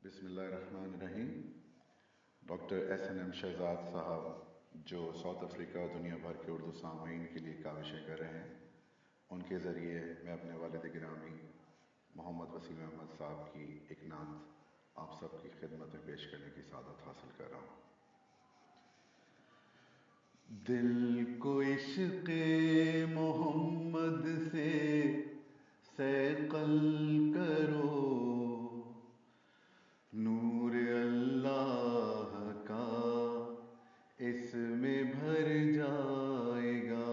بسم اللہ الرحمن الرحیم۔ Doctor S N M Shahzad صاحب جو ساؤتھ افریقہ اور دنیا بھر کے اردو سامعین کے لیے کاوشیں کر رہے ہیں، ان کے ذریعے میں اپنے والد گرامی محمد وسیم احمد صاحب کی ایک نعت آپ سب کی خدمت میں پیش کرنے کی سعادت حاصل کر رہا ہوں۔ دل کو عشق محمد سے سیقل کرو، نور اللہ کا اس میں بھر جائے گا،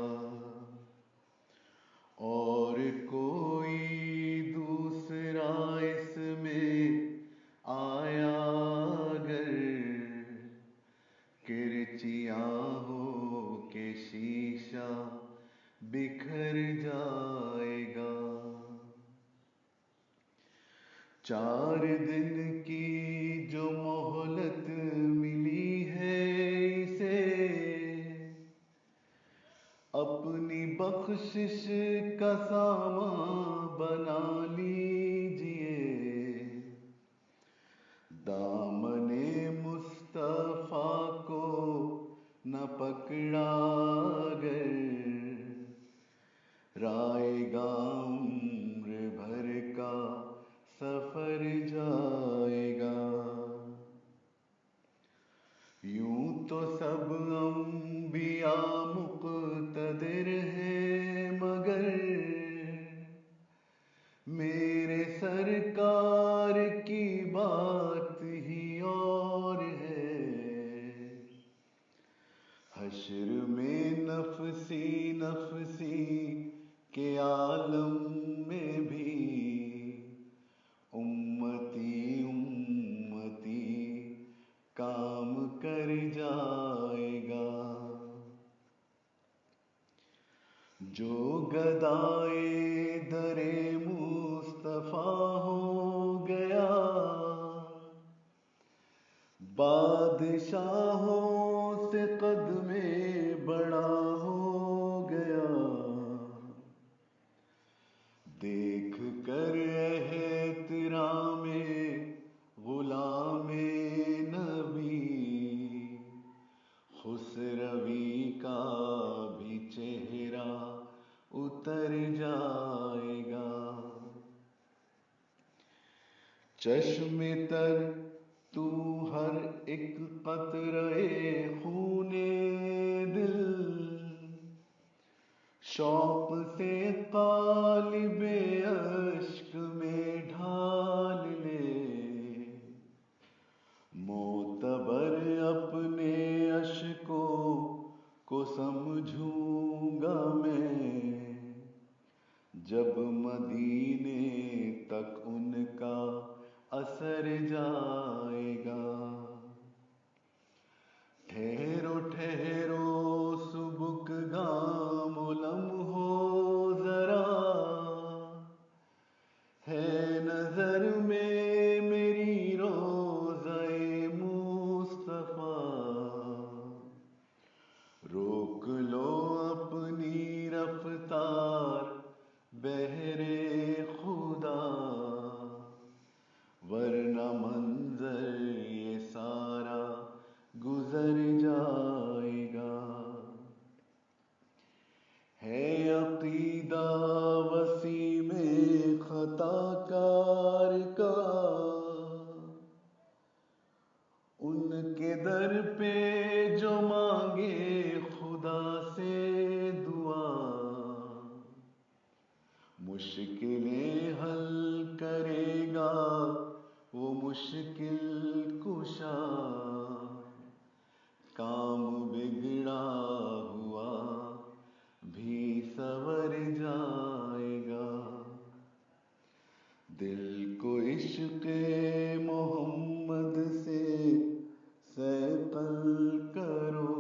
اور کوئی دوسرا اس میں آیا اگر، کرچیاں ہو کے شیشہ بکھر جائے گا۔ 4 دن کی جو مہلت ملی ہے اسے، اپنی بخشش کا سامان بنا لیجئے، دامن مصطفیٰ کو نہ پکڑا اگر، رائے گا عمر بھر کا سفر جائے گا۔ یوں تو سب انبیاء مقتدر ہیں، مگر میرے سرکار کی بات ہی اور ہے۔ حشر میں نفسی نفسی کے عالم میں بھی امتی امتی کام کر جائے گا۔ جو گدائے در مصطفیٰ ہو گیا، بادشاہوں سے قدم بڑا ہو گیا، دیکھ کر احترام غلام نبی، خسروی کا بھی چہرہ اتر جائے گا۔ چشم تر تو ہر ایک قطرے خون دل، شوق سے قالب اشک میں ڈھال لے، معتبر اپنے اشکوں کو سمجھوں گا میں، جب مدینے تک ان کا اثر جائے گا۔ ٹھہرو ٹھہرو سبک گام و لمحو ذرا، ہے نظر میں میری روضہ مصطفیٰ، روک لو اپنی رفتار بحر خدا، ورنہ منظر یہ سارا گزر جائے گا۔ ہے عقیدہ وسیم خطا کار کا، ان کے در پہ جو مانگے خدا سے دعا، مشکلیں حل کرے گا وہ مشکل کشا، کام بگڑا ہوا بھی سنور جائے گا۔ دل کو عشق محمد سے سیقل کرو،